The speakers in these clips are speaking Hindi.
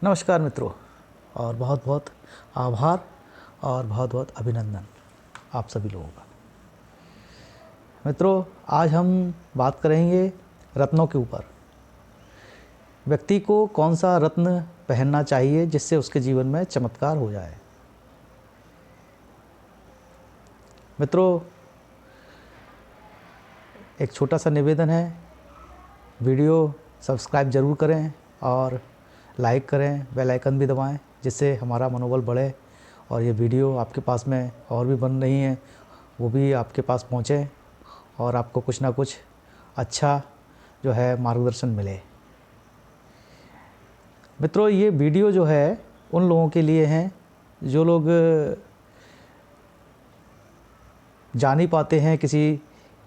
नमस्कार मित्रों, और बहुत बहुत आभार और बहुत बहुत अभिनंदन आप सभी लोगों का। मित्रों, आज हम बात करेंगे रत्नों के ऊपर। व्यक्ति को कौन सा रत्न पहनना चाहिए जिससे उसके जीवन में चमत्कार हो जाए। मित्रों, एक छोटा सा निवेदन है, वीडियो सब्सक्राइब ज़रूर करें और लाइक करें, बेल आइकन भी दबाएं, जिससे हमारा मनोबल बढ़े और ये वीडियो आपके पास में और भी बन रही हैं वो भी आपके पास पहुँचे और आपको कुछ ना कुछ अच्छा जो है मार्गदर्शन मिले। मित्रों, ये वीडियो जो है उन लोगों के लिए हैं जो लोग जा नहीं पाते हैं किसी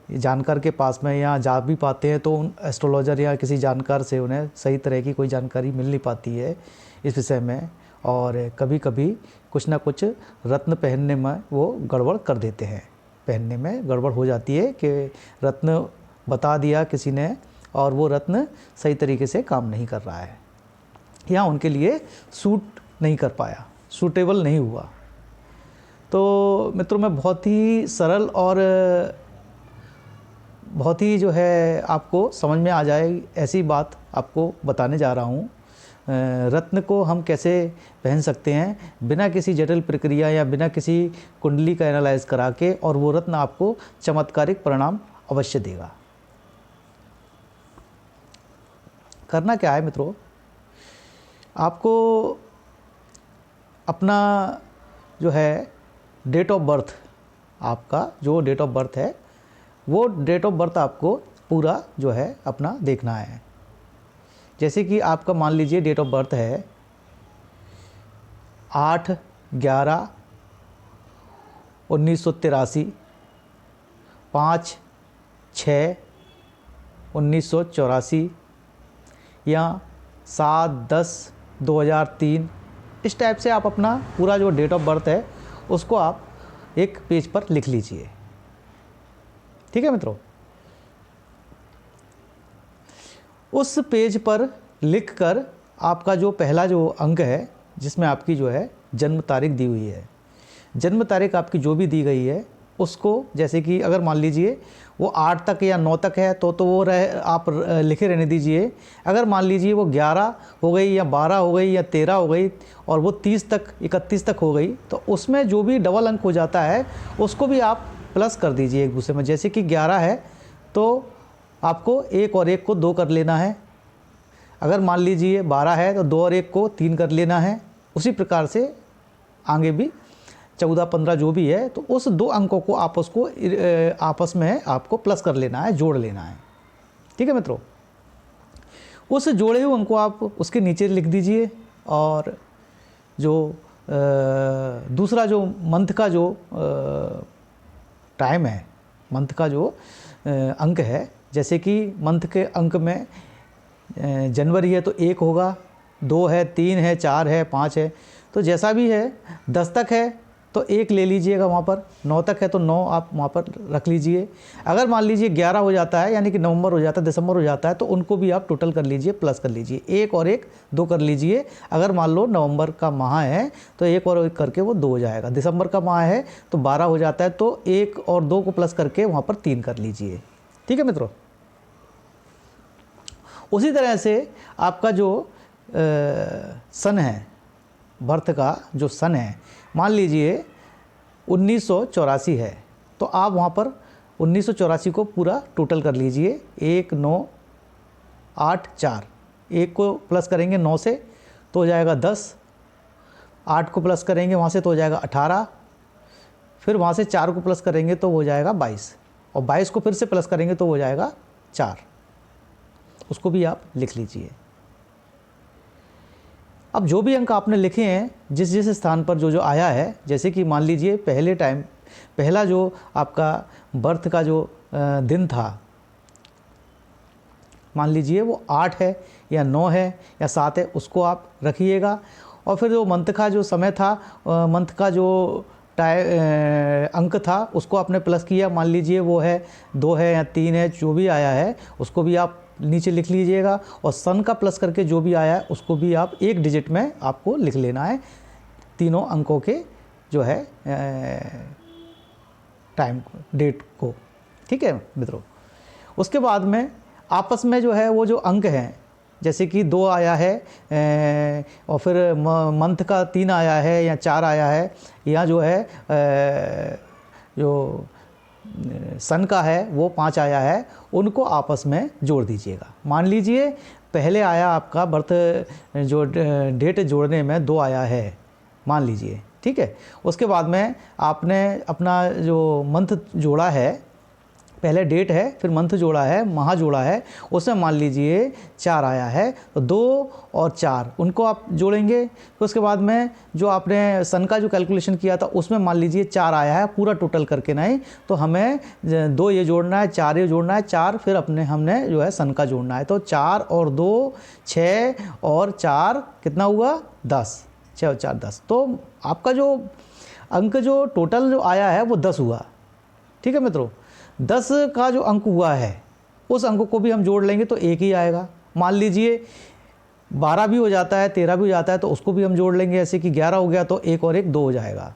जानकार के पास में, या जा भी पाते हैं तो उन एस्ट्रोलॉजर या किसी जानकार से उन्हें सही तरह की कोई जानकारी मिल नहीं पाती है इस विषय में, और कभी कभी कुछ ना कुछ रत्न पहनने में वो गड़बड़ कर देते हैं। पहनने में गड़बड़ हो जाती है कि रत्न बता दिया किसी ने और वो रत्न सही तरीके से काम नहीं कर रहा है या उनके लिए सूट नहीं कर पाया, सूटेबल नहीं हुआ। तो मित्रों, मैं बहुत ही सरल और बहुत ही जो है आपको समझ में आ जाए ऐसी बात आपको बताने जा रहा हूँ। रत्न को हम कैसे पहन सकते हैं बिना किसी जटिल प्रक्रिया या बिना किसी कुंडली का एनालाइज करा के, और वो रत्न आपको चमत्कारिक परिणाम अवश्य देगा। करना क्या है मित्रों, आपको अपना जो है डेट ऑफ बर्थ, आपका जो डेट ऑफ बर्थ है वो डेट ऑफ बर्थ आपको पूरा जो है अपना देखना है। जैसे कि आपका मान लीजिए डेट ऑफ बर्थ है 8/11/1983, 5/6/1984 या 7/10/2003। इस टाइप से आप अपना पूरा जो डेट ऑफ बर्थ है उसको आप एक पेज पर लिख लीजिए। ठीक है मित्रों, उस पेज पर लिखकर आपका जो पहला जो अंक है जिसमें आपकी जो है जन्म तारीख दी हुई है, जन्म तारीख आपकी जो भी दी गई है उसको, जैसे कि अगर मान लीजिए वो 8 तक या 9 तक है तो वो आप लिखे रहने दीजिए। अगर मान लीजिए वो 11 हो गई या 12 हो गई या 13 हो गई और वो 30 तक 31 तक हो गई तो उसमें जो भी डबल अंक हो जाता है उसको भी आप प्लस कर दीजिए एक दूसरे में। जैसे कि 11 है तो आपको 1 और 1 को 2 कर लेना है। अगर मान लीजिए 12 है तो 2 और 1 को 3 कर लेना है। उसी प्रकार से आगे भी 14 15 जो भी है तो उस 2 अंकों को आपस में आपको प्लस कर लेना है, जोड़ लेना है। ठीक है मित्रों, उस जोड़े हुए अंक को आप उसके नीचे लिख दीजिए, और जो दूसरा जो मंथ का जो टाइम है, मंथ का जो अंक है, जैसे कि मंथ के अंक में जनवरी है तो 1 होगा, 2 है, 3 है, 4 है, 5 है, तो जैसा भी है। 10 तक है तो 1 ले लीजिएगा वहाँ पर, 9 तक है तो 9 आप वहाँ पर रख लीजिए। अगर मान लीजिए 11 हो जाता है, यानी कि नवंबर हो जाता है, दिसंबर हो जाता है, तो उनको भी आप टोटल कर लीजिए, प्लस कर लीजिए। 1 और 1 2 कर लीजिए। अगर मान लो नवंबर का माह है तो 1 और 1 करके वो 2 हो जाएगा। दिसंबर का माह है तो 12 हो जाता है तो 1 और 2 को प्लस करके वहाँ पर 3 कर लीजिए। ठीक है मित्रों, उसी तरह से आपका जो सन है, बर्थ का जो सन है, मान लीजिए 1984 है तो आप वहाँ पर 1984 को पूरा टोटल कर लीजिए। 1 9 8 4, 1 को प्लस करेंगे 9 से तो हो जाएगा 10, 8 को प्लस करेंगे वहाँ से तो हो जाएगा 18, फिर वहाँ से 4 को प्लस करेंगे तो हो जाएगा 22, और 22 को फिर से प्लस करेंगे तो हो जाएगा 4। उसको भी आप लिख लीजिए। अब जो भी अंक आपने लिखे हैं जिस जिस स्थान पर जो जो आया है, जैसे कि मान लीजिए पहला जो आपका बर्थ का जो दिन था, मान लीजिए वो 8 है या 9 है या 7 है, उसको आप रखिएगा। और फिर जो मंथ का जो समय था, मंथ का जो अंक था उसको आपने प्लस किया, मान लीजिए वो है 2 है या 3 है, जो भी आया है उसको भी आप नीचे लिख लीजिएगा, और सन का प्लस करके जो भी आया है उसको भी आप एक डिजिट में आपको लिख लेना है, तीनों अंकों के जो है टाइम डेट को। ठीक है मित्रों। उसके बाद में आपस में जो है वो जो अंक हैं, जैसे कि 2 आया है और फिर मंथ का 3 आया है या 4 आया है, या जो है जो सन का है वो 5 आया है, उनको आपस में जोड़ दीजिएगा। मान लीजिए पहले आया आपका बर्थ जो डेट जोड़ने में 2 आया है, मान लीजिए, ठीक है। उसके बाद में आपने अपना जो मंथ जोड़ा है, पहले डेट है फिर मंथ जोड़ा है, माह जोड़ा है, उसमें मान लीजिए 4 आया है, तो 2 और 4 उनको आप जोड़ेंगे। फिर उसके बाद में जो आपने सन का जो कैलकुलेशन किया था उसमें मान लीजिए 4 आया है, पूरा टोटल करके नहीं, तो हमें 2 ये जोड़ना है, 4 ये जोड़ना है, 4 फिर हमने जो है सन का जोड़ना है। तो 4 और 2 6 और 4 कितना हुआ 10, 6 और 4 10। तो आपका जो अंक जो टोटल जो आया है वो 10 हुआ। ठीक है मित्रों। 10 का जो अंक हुआ है उस अंक को भी हम जोड़ लेंगे तो एक ही आएगा। मान लीजिए 12 भी हो जाता है, 13 भी हो जाता है, तो उसको भी हम जोड़ लेंगे। ऐसे कि 11 हो गया तो 1 और 1 2 हो जाएगा।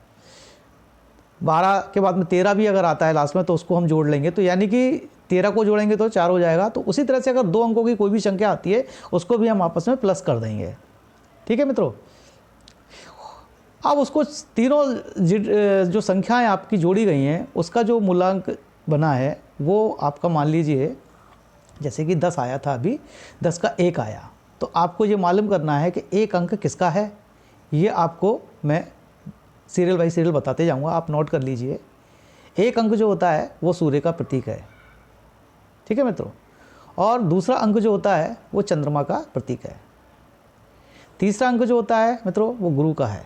12 के बाद में 13 भी अगर आता है लास्ट में तो उसको हम जोड़ लेंगे, तो यानी कि 13 को जोड़ेंगे तो 4 हो जाएगा। तो उसी तरह से अगर 2 अंकों की कोई भी संख्या आती है उसको भी हम आपस में प्लस कर देंगे। ठीक है मित्रों। अब उसको तीनों जो संख्याएं आपकी जोड़ी गई हैं उसका जो मूलांक बना है वो आपका मान लीजिए जैसे कि 10 आया था, अभी 10 का 1 आया, तो आपको ये मालूम करना है कि एक अंक किसका है। ये आपको मैं सीरियल बाई सीरियल बताते जाऊंगा, आप नोट कर लीजिए। एक अंक जो होता है वो सूर्य का प्रतीक है। ठीक है मित्रों। और दूसरा अंक जो होता है वो चंद्रमा का प्रतीक है। तीसरा अंक जो होता है मित्रों वो गुरु का है।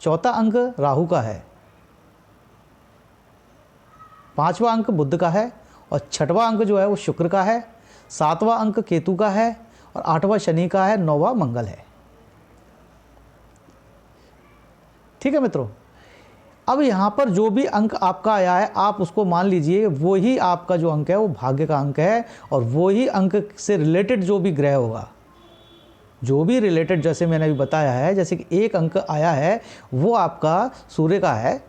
चौथा अंक राहु का है। 5वां अंक बुध का है, और 6वां अंक जो है वो शुक्र का है। 7वां अंक केतु का है, और 8वां शनि का है। 9वां मंगल है। ठीक है मित्रों। अब यहाँ पर जो भी अंक आपका आया है आप उसको मान लीजिए वो ही आपका जो अंक है वो भाग्य का अंक है, और वो ही अंक से रिलेटेड जो भी ग्रह होगा, जो भी रिलेटेड, जैसे मैंने अभी बताया है, जैसे कि एक अंक आया है वो आपका सूर्य का है।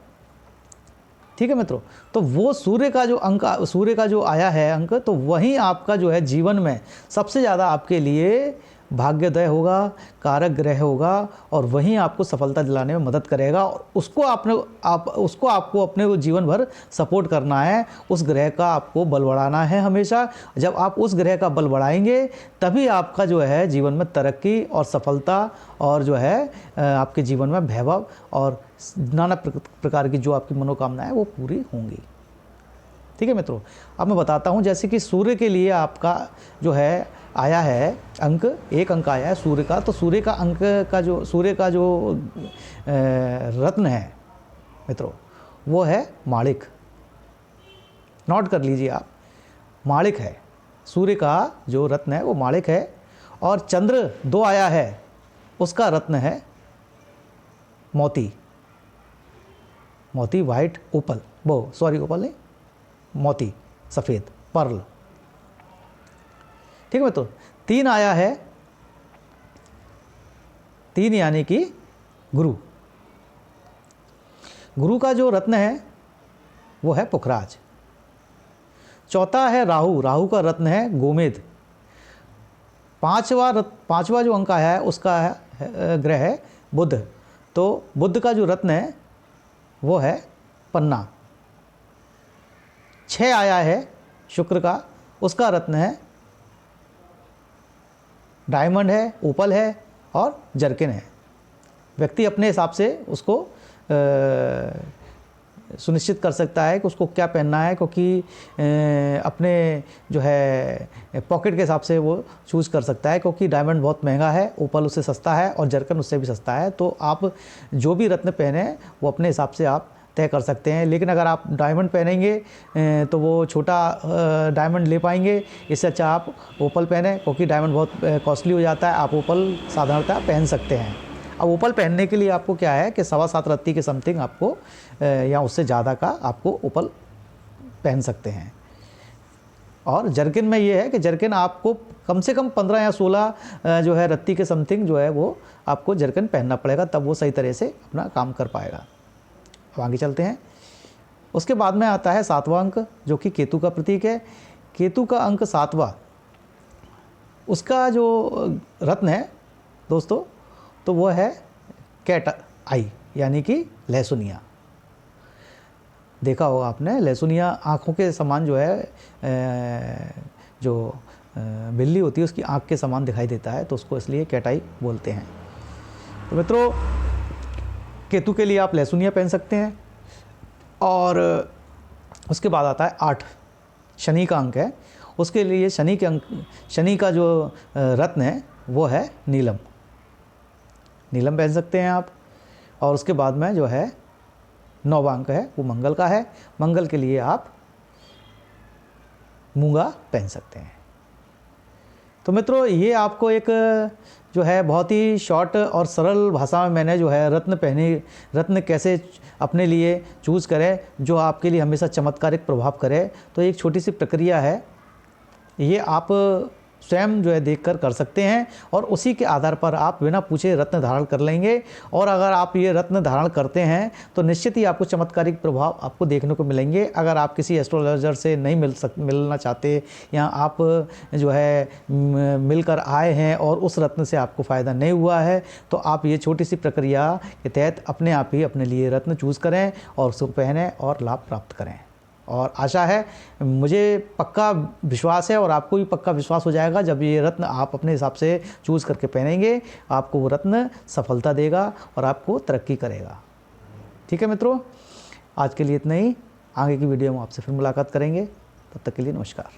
ठीक है मित्रों। तो वो सूर्य का जो अंक, सूर्य का जो आया है अंक, तो वही आपका जो है जीवन में सबसे ज़्यादा आपके लिए भाग्योदय होगा, कारक ग्रह होगा, और वहीं आपको सफलता दिलाने में मदद करेगा। और उसको आपको अपने वो जीवन भर सपोर्ट करना है। उस ग्रह का आपको बल बढ़ाना है हमेशा। जब आप उस ग्रह का बल बढ़ाएंगे तभी आपका जो है जीवन में तरक्की और सफलता, और जो है आपके जीवन में वैभव और नाना प्रकार की जो आपकी मनोकामनाएं वो पूरी होंगी। ठीक है मित्रों। अब मैं बताता हूँ, जैसे कि सूर्य के लिए आपका जो है आया है अंक, एक अंक आया है सूर्य का, तो सूर्य का अंक का जो, सूर्य का जो रत्न है मित्रों वो है माणिक। नोट कर लीजिए आप, माणिक है। सूर्य का जो रत्न है वो माणिक है। और चंद्र 2 आया है, उसका रत्न है मोती। मोती वाइट ओपल, वो सॉरी ओपल नहीं, मोती सफ़ेद, पर्ल। ठीक है मित्रों। 3 आया है, 3 यानी कि गुरु। गुरु का जो रत्न है वो है पुखराज। चौथा है राहु, राहु का रत्न है गोमेद। 5वां जो अंक आया है उसका ग्रह है बुध, तो बुध का जो रत्न है वो है पन्ना। 6 आया है शुक्र का, उसका रत्न है डायमंड है, ओपल है और जर्किन है। व्यक्ति अपने हिसाब से उसको सुनिश्चित कर सकता है कि उसको क्या पहनना है, क्योंकि अपने जो है पॉकेट के हिसाब से वो चूज़ कर सकता है, क्योंकि डायमंड बहुत महंगा है, ओपल उससे सस्ता है और जर्कन उससे भी सस्ता है। तो आप जो भी रत्न पहने वो अपने हिसाब से आप तय कर सकते हैं। लेकिन अगर आप डायमंड पहनेंगे तो वो छोटा डायमंड ले पाएंगे, इससे अच्छा आप ओपल पहने, क्योंकि डायमंड बहुत कॉस्टली हो जाता है। आप ओपल साधारणतः पहन सकते हैं। अब ओपल पहनने के लिए आपको क्या है कि 7.25 रत्ती के समथिंग आपको या उससे ज़्यादा का आपको ओपल पहन सकते हैं। और जर्किन में ये है कि जर्किन आपको कम से कम 15 या 16 जो है रत्ती के समथिंग जो है वो आपको जर्किन पहनना पड़ेगा, तब वो सही तरह से अपना काम कर पाएगा। अब आगे चलते हैं। उसके बाद में आता है 7वां अंक, जो कि केतु का प्रतीक है। केतु का अंक 7वां, उसका जो रत्न है दोस्तों, तो वो है कैट आई, यानी कि लहसुनिया। देखा होगा आपने, लहसुनिया आँखों के समान जो है, जो बिल्ली होती है उसकी आँख के समान दिखाई देता है, तो उसको इसलिए कैटाई बोलते हैं। तो मित्रों, केतु के लिए आप लहसुनिया पहन सकते हैं। और उसके बाद आता है 8, शनि का अंक है। उसके लिए शनि का जो रत्न है वो है नीलम। नीलम पहन सकते हैं आप। और उसके बाद में जो है 9वां अंक है वो मंगल का है। मंगल के लिए आप मूंगा पहन सकते हैं। तो मित्रों, ये आपको एक जो है बहुत ही शॉर्ट और सरल भाषा में मैंने जो है रत्न कैसे अपने लिए चूज़ करें जो आपके लिए हमेशा चमत्कारिक प्रभाव करे, तो एक छोटी सी प्रक्रिया है। ये आप स्वयं जो है देखकर कर सकते हैं और उसी के आधार पर आप बिना पूछे रत्न धारण कर लेंगे। और अगर आप ये रत्न धारण करते हैं तो निश्चित ही आपको चमत्कारिक प्रभाव आपको देखने को मिलेंगे। अगर आप किसी एस्ट्रोलॉजर से नहीं मिलना चाहते, या आप जो है मिलकर आए हैं और उस रत्न से आपको फ़ायदा नहीं हुआ है, तो आप ये छोटी सी प्रक्रिया के तहत अपने आप ही अपने लिए रत्न चूज़ करें और उसको पहनें और लाभ प्राप्त करें। और आशा है, मुझे पक्का विश्वास है और आपको भी पक्का विश्वास हो जाएगा, जब ये रत्न आप अपने हिसाब से चूज़ करके पहनेंगे, आपको वो रत्न सफलता देगा और आपको तरक्की करेगा। ठीक है मित्रों, आज के लिए इतना ही। आगे की वीडियो में आपसे फिर मुलाकात करेंगे। तब तक के लिए नमस्कार।